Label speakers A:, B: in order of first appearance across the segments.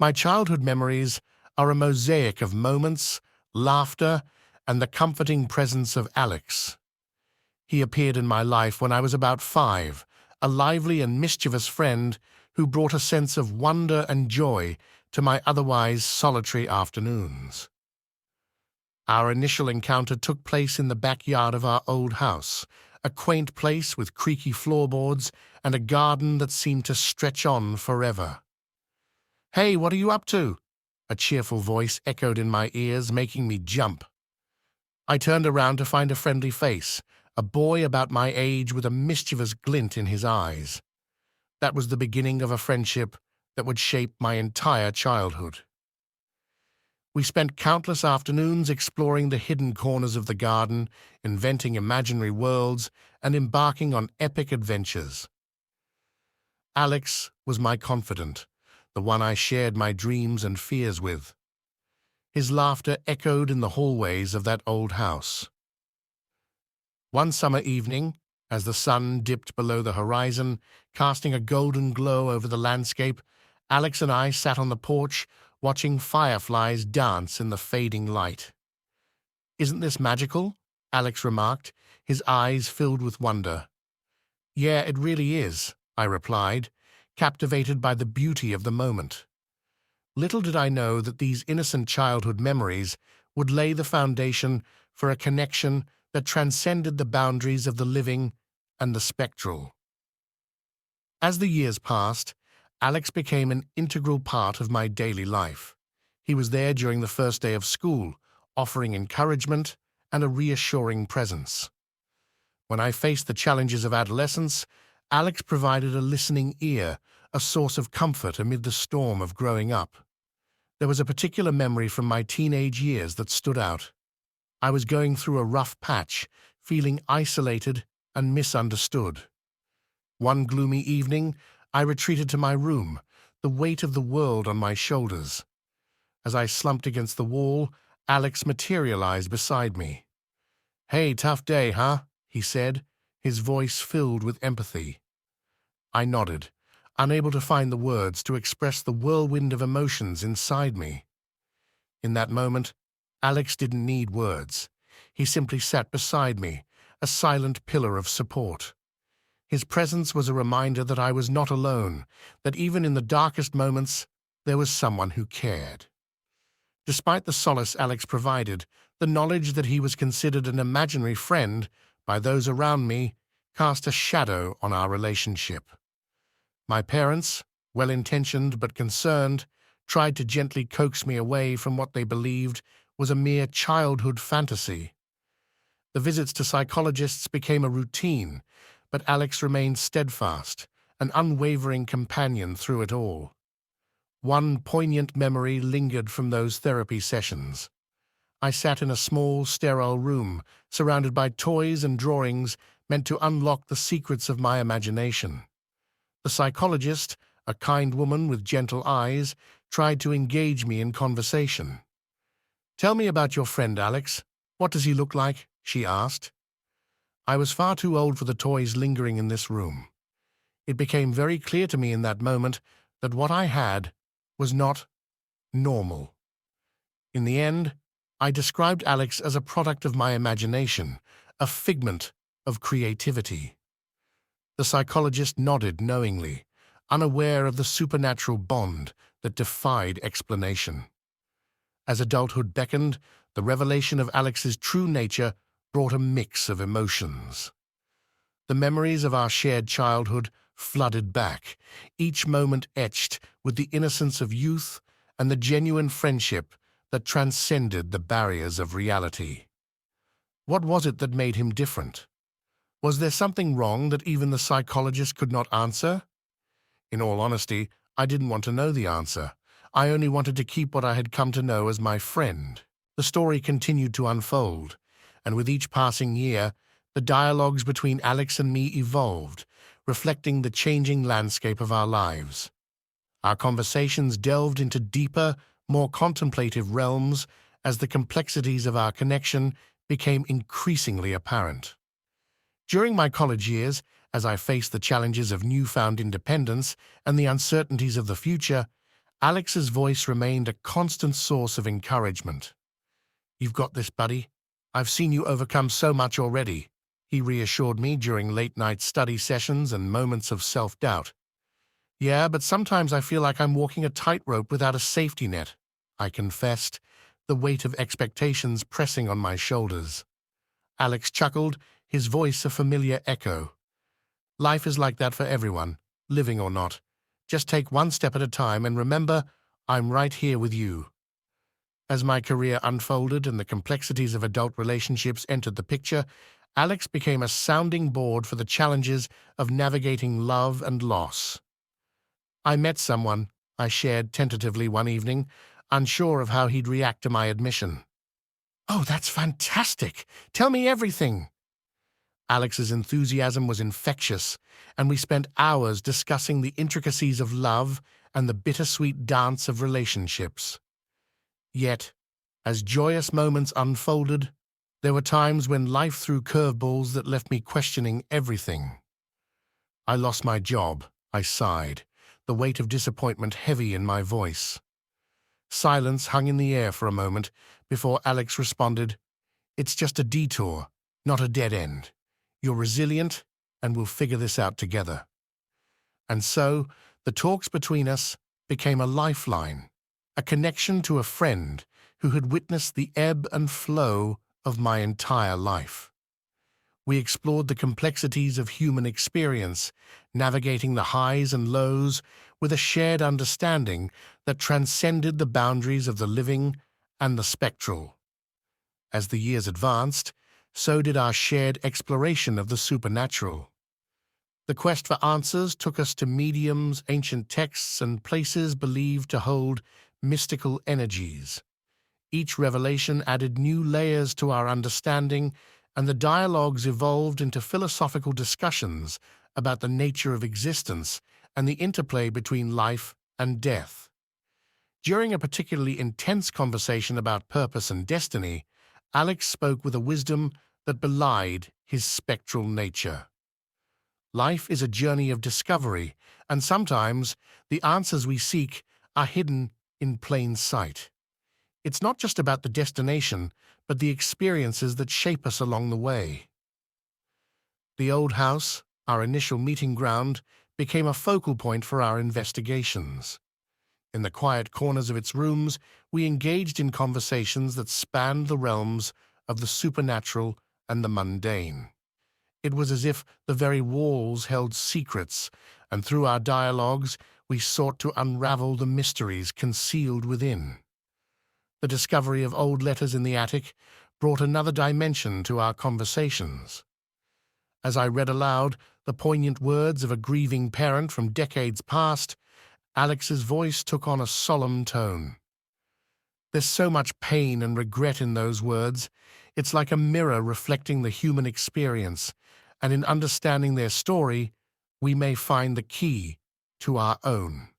A: My childhood memories are a mosaic of moments, laughter, and the comforting presence of Alex. He appeared in my life when I was about 5, a lively and mischievous friend who brought a sense of wonder and joy to my otherwise solitary afternoons. Our initial encounter took place in the backyard of our old house, a quaint place with creaky floorboards and a garden that seemed to stretch on forever. "Hey, what are you up to?" A cheerful voice echoed in my ears, making me jump. I turned around to find a friendly face, a boy about my age with a mischievous glint in his eyes. That was the beginning of a friendship that would shape my entire childhood. We spent countless afternoons exploring the hidden corners of the garden, inventing imaginary worlds, and embarking on epic adventures. Alex was my confidant, the one I shared my dreams and fears with. His laughter echoed in the hallways of that old house. One summer evening, as the sun dipped below the horizon, casting a golden glow over the landscape, Alex and I sat on the porch, watching fireflies dance in the fading light. "Isn't this magical?" Alex remarked, his eyes filled with wonder. "Yeah, it really is," I replied, captivated by the beauty of the moment. Little did I know that these innocent childhood memories would lay the foundation for a connection that transcended the boundaries of the living and the spectral. As the years passed, Alex became an integral part of my daily life. He was there during the first day of school, offering encouragement and a reassuring presence. When I faced the challenges of adolescence, Alex provided a listening ear, a source of comfort amid the storm of growing up. There was a particular memory from my teenage years that stood out. I was going through a rough patch, feeling isolated and misunderstood. One gloomy evening, I retreated to my room, the weight of the world on my shoulders. As I slumped against the wall, Alex materialized beside me. "Hey, tough day, huh?" he said, his voice filled with empathy. I nodded, unable to find the words to express the whirlwind of emotions inside me. In that moment, Alex didn't need words. He simply sat beside me, a silent pillar of support. His presence was a reminder that I was not alone, that even in the darkest moments, there was someone who cared. Despite the solace Alex provided, the knowledge that he was considered an imaginary friend by those around me cast a shadow on our relationship. My parents, well-intentioned but concerned, tried to gently coax me away from what they believed was a mere childhood fantasy. The visits to psychologists became a routine, but Alex remained steadfast, an unwavering companion through it all. One poignant memory lingered from those therapy sessions. I sat in a small, sterile room, surrounded by toys and drawings meant to unlock the secrets of my imagination. The psychologist, a kind woman with gentle eyes, tried to engage me in conversation. "Tell me about your friend, Alex. What does he look like?" she asked. I was far too old for the toys lingering in this room. It became very clear to me in that moment that what I had was not normal. In the end, I described Alex as a product of my imagination, a figment of creativity. The psychologist nodded knowingly, unaware of the supernatural bond that defied explanation. As adulthood beckoned, the revelation of Alex's true nature brought a mix of emotions. The memories of our shared childhood flooded back, each moment etched with the innocence of youth and the genuine friendship that transcended the barriers of reality. What was it that made him different? Was there something wrong that even the psychologist could not answer? In all honesty, I didn't want to know the answer. I only wanted to keep what I had come to know as my friend. The story continued to unfold, and with each passing year, the dialogues between Alex and me evolved, reflecting the changing landscape of our lives. Our conversations delved into deeper, more contemplative realms as the complexities of our connection became increasingly apparent. During my college years, as I faced the challenges of newfound independence and the uncertainties of the future, Alex's voice remained a constant source of encouragement. "You've got this, buddy. I've seen you overcome so much already," he reassured me during late-night study sessions and moments of self-doubt. "Yeah, but sometimes I feel like I'm walking a tightrope without a safety net," I confessed, the weight of expectations pressing on my shoulders. Alex chuckled, his voice a familiar echo. "Life is like that for everyone, living or not. Just take one step at a time and remember, I'm right here with you." As my career unfolded and the complexities of adult relationships entered the picture, Alex became a sounding board for the challenges of navigating love and loss. "I met someone," I shared tentatively one evening, unsure of how he'd react to my admission. "Oh, that's fantastic! Tell me everything!" Alex's enthusiasm was infectious, and we spent hours discussing the intricacies of love and the bittersweet dance of relationships. Yet, as joyous moments unfolded, there were times when life threw curveballs that left me questioning everything. "I lost my job," I sighed, the weight of disappointment heavy in my voice. Silence hung in the air for a moment before Alex responded, "It's just a detour, not a dead end. You're resilient, and we'll figure this out together." And so, the talks between us became a lifeline, a connection to a friend who had witnessed the ebb and flow of my entire life. We explored the complexities of human experience, navigating the highs and lows with a shared understanding that transcended the boundaries of the living and the spectral. As the years advanced, so did our shared exploration of the supernatural. The quest for answers took us to mediums, ancient texts, and places believed to hold mystical energies. Each revelation added new layers to our understanding, and the dialogues evolved into philosophical discussions about the nature of existence and the interplay between life and death. During a particularly intense conversation about purpose and destiny, Alex spoke with a wisdom that belied his spectral nature. "Life is a journey of discovery, and sometimes the answers we seek are hidden in plain sight. It's not just about the destination, but the experiences that shape us along the way." The old house, our initial meeting ground, became a focal point for our investigations. In the quiet corners of its rooms, we engaged in conversations that spanned the realms of the supernatural and the mundane. It was as if the very walls held secrets, and through our dialogues, we sought to unravel the mysteries concealed within. The discovery of old letters in the attic brought another dimension to our conversations. As I read aloud the poignant words of a grieving parent from decades past, Alex's voice took on a solemn tone. "There's so much pain and regret in those words. It's like a mirror reflecting the human experience, and in understanding their story, we may find the key to our own."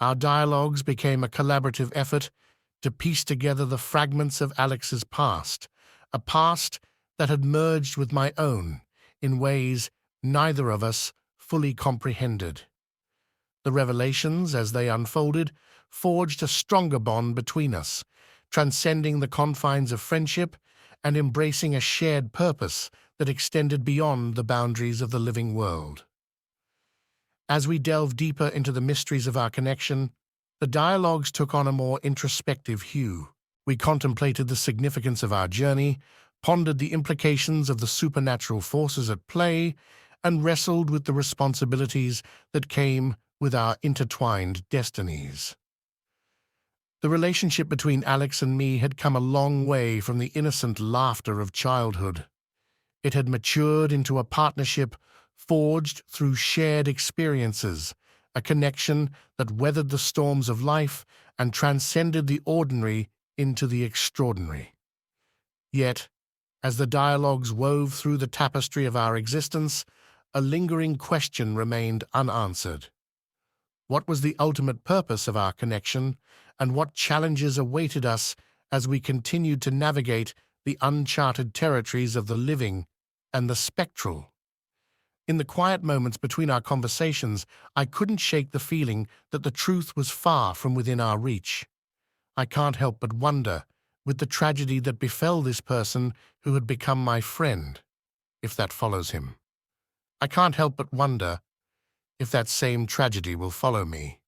A: Our dialogues became a collaborative effort to piece together the fragments of Alex's past, a past that had merged with my own in ways neither of us fully comprehended. The revelations, as they unfolded, forged a stronger bond between us, transcending the confines of friendship and embracing a shared purpose that extended beyond the boundaries of the living world. As we delved deeper into the mysteries of our connection, the dialogues took on a more introspective hue. We contemplated the significance of our journey, pondered the implications of the supernatural forces at play, and wrestled with the responsibilities that came with our intertwined destinies. The relationship between Alex and me had come a long way from the innocent laughter of childhood. It had matured into a partnership forged through shared experiences, a connection that weathered the storms of life and transcended the ordinary into the extraordinary. Yet, as the dialogues wove through the tapestry of our existence, a lingering question remained unanswered. What was the ultimate purpose of our connection, and what challenges awaited us as we continued to navigate the uncharted territories of the living and the spectral? In the quiet moments between our conversations, I couldn't shake the feeling that the truth was far from within our reach. I can't help but wonder, with the tragedy that befell this person who had become my friend, if that follows him. I can't help but wonder if that same tragedy will follow me.